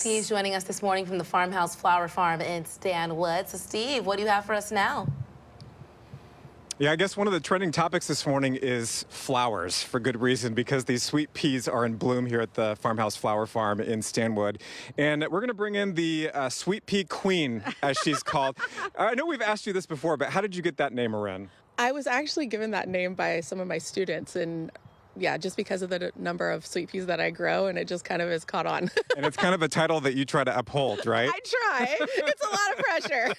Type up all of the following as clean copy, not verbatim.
Steve's joining us this morning from the Farmhouse Flower Farm in Stanwood. So, Steve, what do you have for us now? Yeah, I guess one of the trending topics this morning is flowers, for good reason, because these sweet peas are in bloom here at the Farmhouse Flower Farm in Stanwood. And we're going to bring in the sweet pea queen, as she's called. I know we've asked you this before, but how did you get that name, Marryn? I was actually given that name by some of my students, and yeah, just because of the number of sweet peas that I grow, and it just kind of is caught on. And it's kind of a title that you try to uphold, right? I try. It's a lot of pressure.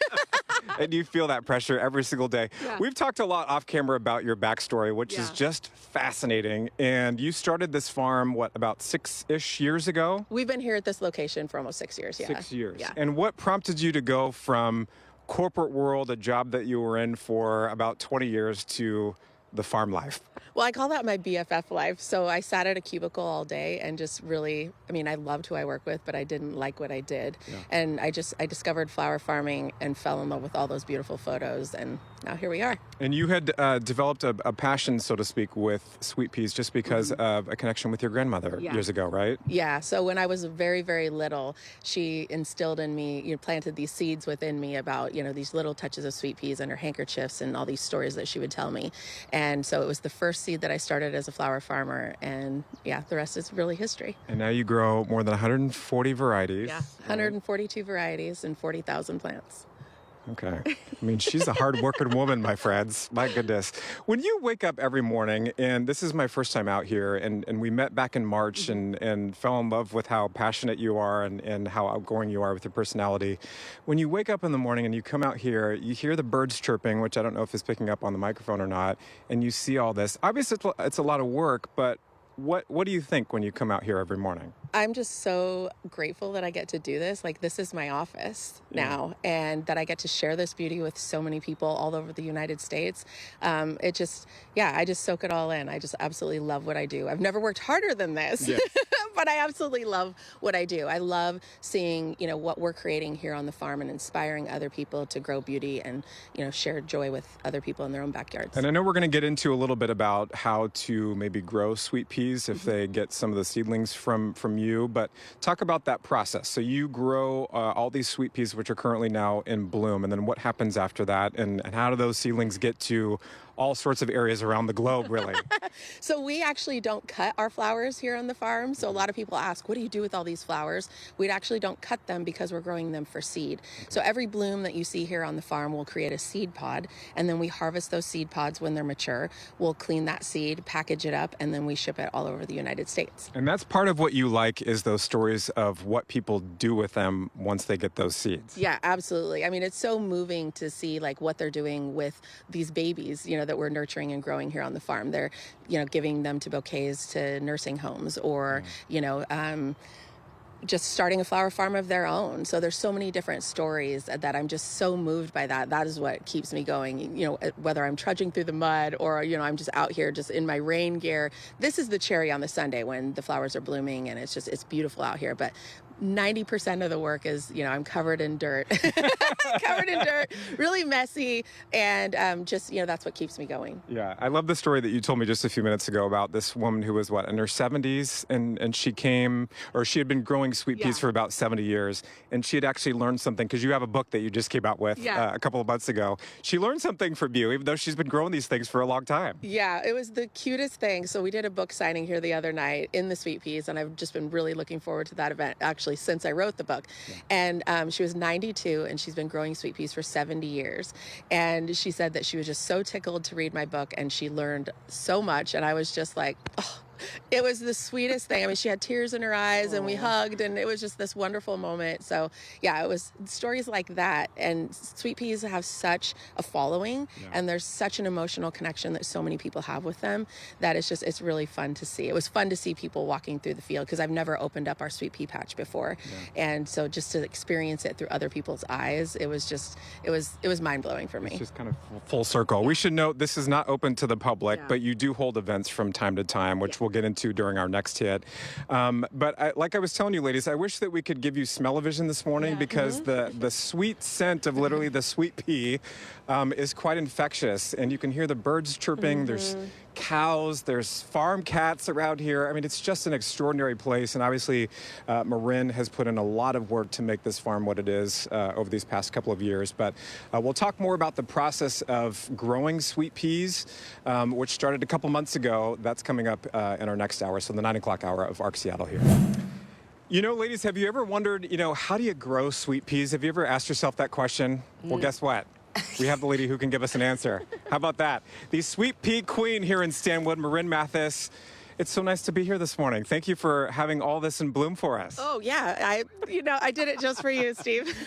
And you feel that pressure every single day. Yeah. We've talked a lot off camera about your backstory, which is just fascinating. And you started this farm, what, about 6-ish years ago? We've been here at this location for almost 6 years, yeah. 6 years. Yeah. And what prompted you to go from corporate world, a job that you were in for about 20 years, to the farm life? Well, I call that my BFF life. So I sat at a cubicle all day and just really, I loved who I work with, but I didn't like what I did. Yeah. And I discovered flower farming and fell in love with all those beautiful photos. And now here we are. And you had developed a passion, so to speak, with sweet peas just because of a connection with your grandmother years ago, right? Yeah. So when I was very, very little, she instilled in me, planted these seeds within me about, these little touches of sweet peas and her handkerchiefs and all these stories that she would tell me. And so it was the first seed that I started as a flower farmer. And yeah, the rest is really history. And now you grow more than 140 varieties. Yeah, 142 varieties and 40,000 plants. Okay. She's a hard-working woman, my friends. My goodness. When you wake up every morning, and this is my first time out here, and we met back in March and fell in love with how passionate you are and how outgoing you are with your personality. When you wake up in the morning and you come out here, you hear the birds chirping, which I don't know if it's picking up on the microphone or not, and you see all this. Obviously, it's a lot of work, but what do you think when you come out here every morning? I'm just so grateful that I get to do this. This is my office now, and that I get to share this beauty with so many people all over the United States. I just soak it all in. I just absolutely love what I do. I've never worked harder than this, but I absolutely love what I do. I love seeing, what we're creating here on the farm and inspiring other people to grow beauty and, share joy with other people in their own backyards. And I know we're going to get into a little bit about how to maybe grow sweet peas if they get some of the seedlings from you, but talk about that process. So you grow all these sweet peas, which are currently now in bloom, and then what happens after that, and how do those seedlings get to all sorts of areas around the globe, really? So we actually don't cut our flowers here on the farm. So a lot of people ask, what do you do with all these flowers? We actually don't cut them because we're growing them for seed. So every bloom that you see here on the farm will create a seed pod, and then we harvest those seed pods when they're mature. We'll clean that seed, package it up, and then we ship it all over the United States. And that's part of what you like, is those stories of what people do with them once they get those seeds. Yeah, absolutely. It's so moving to see what they're doing with these babies, that we're nurturing and growing here on the farm. They're, giving them to bouquets to nursing homes, or, just starting a flower farm of their own. So there's so many different stories that I'm just so moved by that. That is what keeps me going, whether I'm trudging through the mud or, I'm just out here just in my rain gear. This is the cherry on the sundae when the flowers are blooming and it's beautiful out here. But 90% of the work is, I'm covered in dirt, really messy. And that's what keeps me going. Yeah. I love the story that you told me just a few minutes ago about this woman who was in her 70s, and she had been growing sweet peas for about 70 years. And she had actually learned something, because you have a book that you just came out with a couple of months ago. She learned something from you, even though she's been growing these things for a long time. Yeah, it was the cutest thing. So we did a book signing here the other night in the sweet peas, and I've just been really looking forward to that event, actually, since I wrote the book. And she was 92, and she's been growing sweet peas for 70 years. And she said that she was just so tickled to read my book, and she learned so much. And I was just like, oh, it was the sweetest thing. She had tears in her eyes, and we hugged, and it was just this wonderful moment. So yeah, it was stories like that. And sweet peas have such a following, and there's such an emotional connection that so many people have with them, that it's really fun to see. It was fun to see people walking through the field, because I've never opened up our sweet pea patch before. And so just to experience it through other people's eyes, it was mind-blowing for me. It's just kind of full circle. We should note this is not open to the public, but you do hold events from time to time, which we'll get into during our next hit. But like I was telling you, ladies, I wish that we could give you smell-o-vision this morning, because the sweet scent of literally the sweet pea is quite infectious. And you can hear the birds chirping. There's cows, there's farm cats around here. I mean, it's just an extraordinary place. And obviously, Marryn has put in a lot of work to make this farm what it is over these past couple of years. But we'll talk more about the process of growing sweet peas, which started a couple months ago. That's coming up in our next hour, so the 9 o'clock hour of ARC Seattle here. You know, ladies, have you ever wondered, how do you grow sweet peas? Have you ever asked yourself that question? Well, guess what? We have the lady who can give us an answer. How about that? The sweet pea queen here in Stanwood, Marryn Mathis. It's so nice to be here this morning. Thank you for having all this in bloom for us. Oh, yeah. I did it just for you, Steve.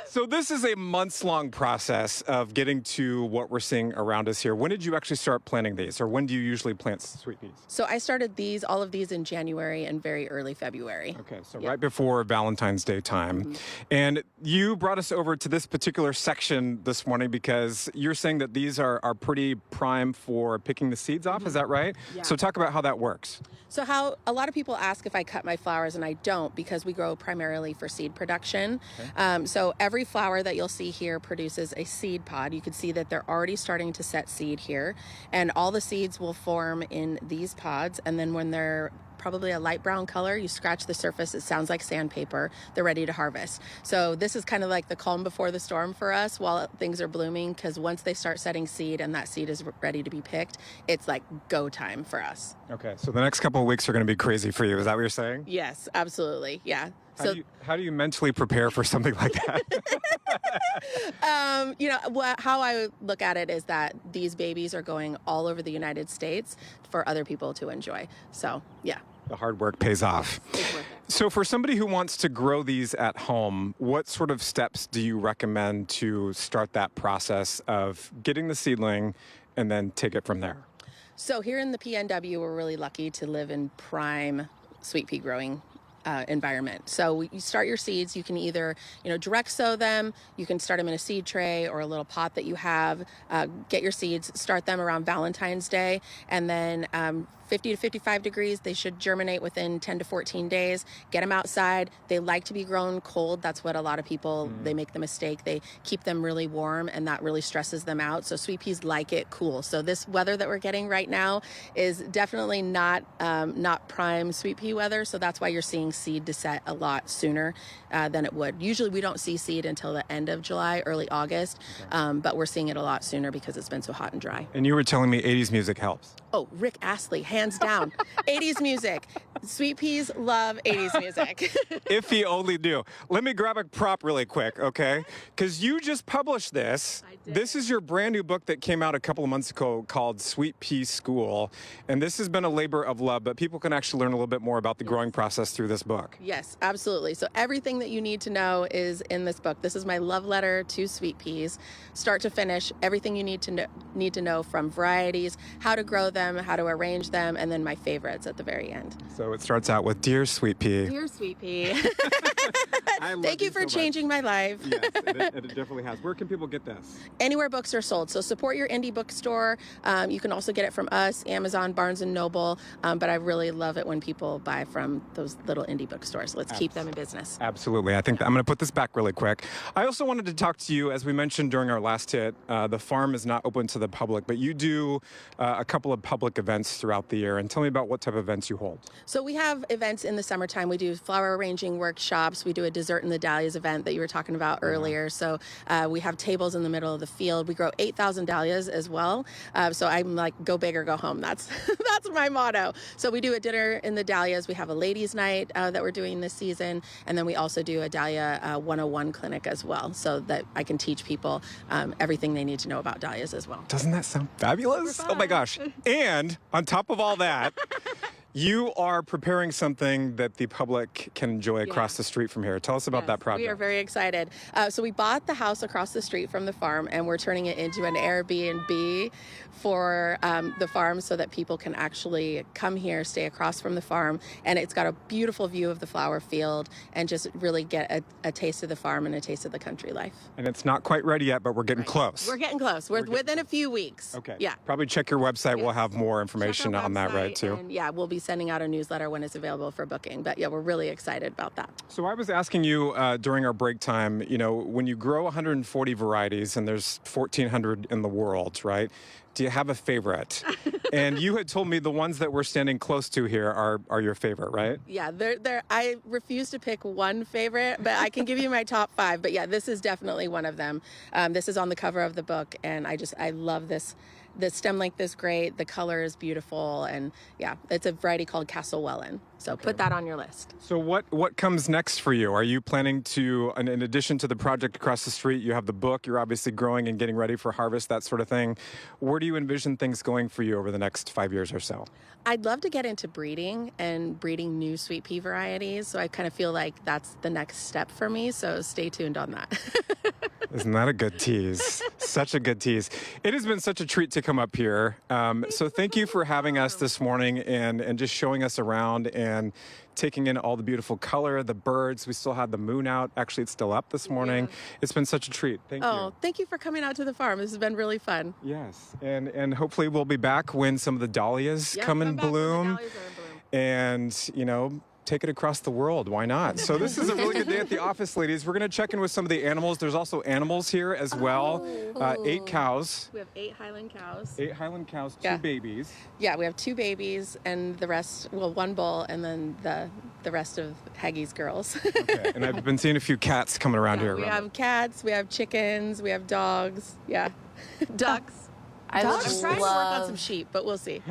So this is a months-long process of getting to what we're seeing around us here. When did you actually start planting these, or when do you usually plant sweet peas? So I started all of these in January and very early February. Okay, so right before Valentine's Day time. Mm-hmm. And you brought us over to this particular section this morning because you're saying that these are pretty prime for picking the seeds off. Mm-hmm. Is that right? Yeah. So talk about how that works. So how a lot of people ask if I cut my flowers, and I don't, because we grow primarily for seed production. Okay. So every flower that you'll see here produces a seed pod. You can see that they're already starting to set seed here, and all the seeds will form in these pods, and then when they're probably a light brown color, you scratch the surface, it sounds like sandpaper, they're ready to harvest. So this is kind of like the calm before the storm for us while things are blooming, because once they start setting seed and that seed is ready to be picked, it's like go time for us. Okay, so the next couple of weeks are going to be crazy for you. Is that what you're saying? Yes, absolutely. Yeah. How do you mentally prepare for something like that? How I look at it is that these babies are going all over the United States for other people to enjoy. So, yeah. The hard work pays off. It's worth it. So for somebody who wants to grow these at home, what sort of steps do you recommend to start that process of getting the seedling and then take it from there? So here in the PNW, we're really lucky to live in prime sweet pea growing environment. So you start your seeds, you can either, direct sow them, you can start them in a seed tray or a little pot that you have, get your seeds, start them around Valentine's Day, and then 50 to 55 degrees, they should germinate within 10 to 14 days. Get them outside. They like to be grown cold. That's what a lot of people, they make the mistake. They keep them really warm, and that really stresses them out. So sweet peas like it cool. So this weather that we're getting right now is definitely not prime sweet pea weather. So that's why you're seeing seed to set a lot sooner than it would. Usually we don't see seed until the end of July, early August, but we're seeing it a lot sooner because it's been so hot and dry. And you were telling me 80s music helps. Oh, Rick Astley, hands down. 80s music. Sweet peas love 80s music. If he only knew. Let me grab a prop really quick, okay? Because you just published this. I did. This is your brand new book that came out a couple of months ago called Sweet Pea School. And this has been a labor of love, but people can actually learn a little bit more about the growing process through this book. Yes, absolutely. So everything that you need to know is in this book. This is my love letter to sweet peas, start to finish. Everything you need to know from varieties, how to grow them, how to arrange them, and then my favorites at the very end. So it starts out with Dear Sweet Pea. Dear Sweet Pea. I love Thank you for changing my life. Yes, it definitely has. Where can people get this? Anywhere books are sold. So support your indie bookstore. You can also get it from us, Amazon, Barnes & Noble. But I really love it when people buy from those little indie bookstores. Let's keep them in business. Absolutely. I think I'm going to put this back really quick. I also wanted to talk to you, as we mentioned during our last hit, the farm is not open to the public, but you do a couple of public events throughout the year. And tell me about what type of events you hold. So we have events in the summertime. We do flower arranging workshops. We do a dessert in the dahlias event that you were talking about earlier. So we have tables in the middle of the field. We grow 8,000 dahlias as well. So I'm like, go big or go home. That's my motto. So we do a dinner in the dahlias. We have a ladies' night that we're doing this season. And then we also do a Dahlia 101 clinic as well, so that I can teach people everything they need to know about dahlias as well. Doesn't that sound fabulous? Oh my gosh. And on top of all that, you are preparing something that the public can enjoy across the street from here. Tell us about that project. We are very excited. So we bought the house across the street from the farm, and we're turning it into an Airbnb for the farm so that people can actually come here, stay across from the farm. And it's got a beautiful view of the flower field and just really get a taste of the farm and a taste of the country life. And it's not quite ready yet, but we're getting close. We're getting close. We're within a few weeks. Okay. Yeah. Probably check your website. We'll have more information on that, right, too? And yeah, we'll be sending out a newsletter when it's available for booking. But yeah, we're really excited about that. So I was asking you during our break time, when you grow 140 varieties and there's 1,400 in the world, right? Do you have a favorite? And you had told me the ones that we're standing close to here are your favorite, right? Yeah, I refuse to pick one favorite, but I can give you my top 5. But yeah, this is definitely one of them. This is on the cover of the book, and I love this. The stem length is great. The color is beautiful, and yeah, it's a variety called Castle Wellen. So put that on your list. So what comes next for you? Are you planning to, in addition to the project across the street, you have the book, you're obviously growing and getting ready for harvest, that sort of thing. Where do you envision things going for you over the next 5 years or so? I'd love to get into breeding and breeding new sweet pea varieties. So I kind of feel like that's the next step for me. So stay tuned on that. Isn't that a good tease? Such a good tease. It has been such a treat to come up here. So thank you for having us this morning and just showing us around and taking in all the beautiful color, the birds. We still had the moon out. Actually, it's still up this morning. Yeah. It's been such a treat. Thank you. Oh, thank you for coming out to the farm. This has been really fun. Yes. And hopefully we'll be back when some of the dahlias come in bloom. And, take it across the world. Why not? So this is a really good day at the office, ladies. We're going to check in with some of the animals. There's also animals here as well. 8 cows. We have 8 Highland cows. 8 Highland cows, 2 babies. Yeah, we have 2 babies and the rest, 1 bull and then the rest of Haggie's girls. Okay. And I've been seeing a few cats coming around here. We have cats, we have chickens, we have dogs. Yeah. Ducks. I'm trying to work on some sheep, but we'll see.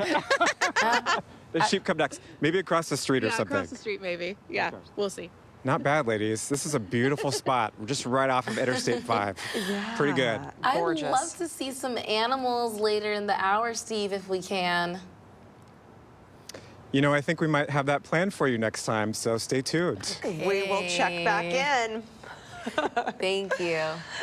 The sheep come next. Maybe across the street or something. Across the street, maybe. Yeah, we'll see. Not bad, ladies. This is a beautiful spot. We're just right off of Interstate 5. Yeah. Pretty good. Gorgeous. I'd love to see some animals later in the hour, Steve, if we can. I think we might have that planned for you next time, so stay tuned. Okay. We will check back in. Thank you.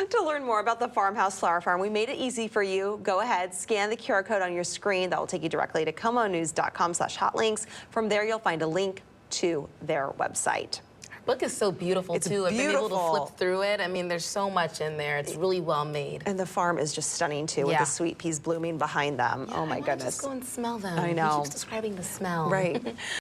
To learn more about the Farmhouse Flower Farm, we made it easy for you. Go ahead, scan the QR code on your screen. That will take you directly to KOMOnews.com/hotlinks. From there, you'll find a link to their website. Our book is so beautiful, too. I've been able to flip through it. I mean, there's so much in there. It's really well made. And the farm is just stunning, too, with the sweet peas blooming behind them. Yeah, oh, my goodness. Just go and smell them. I know. He keeps describing the smell. Right.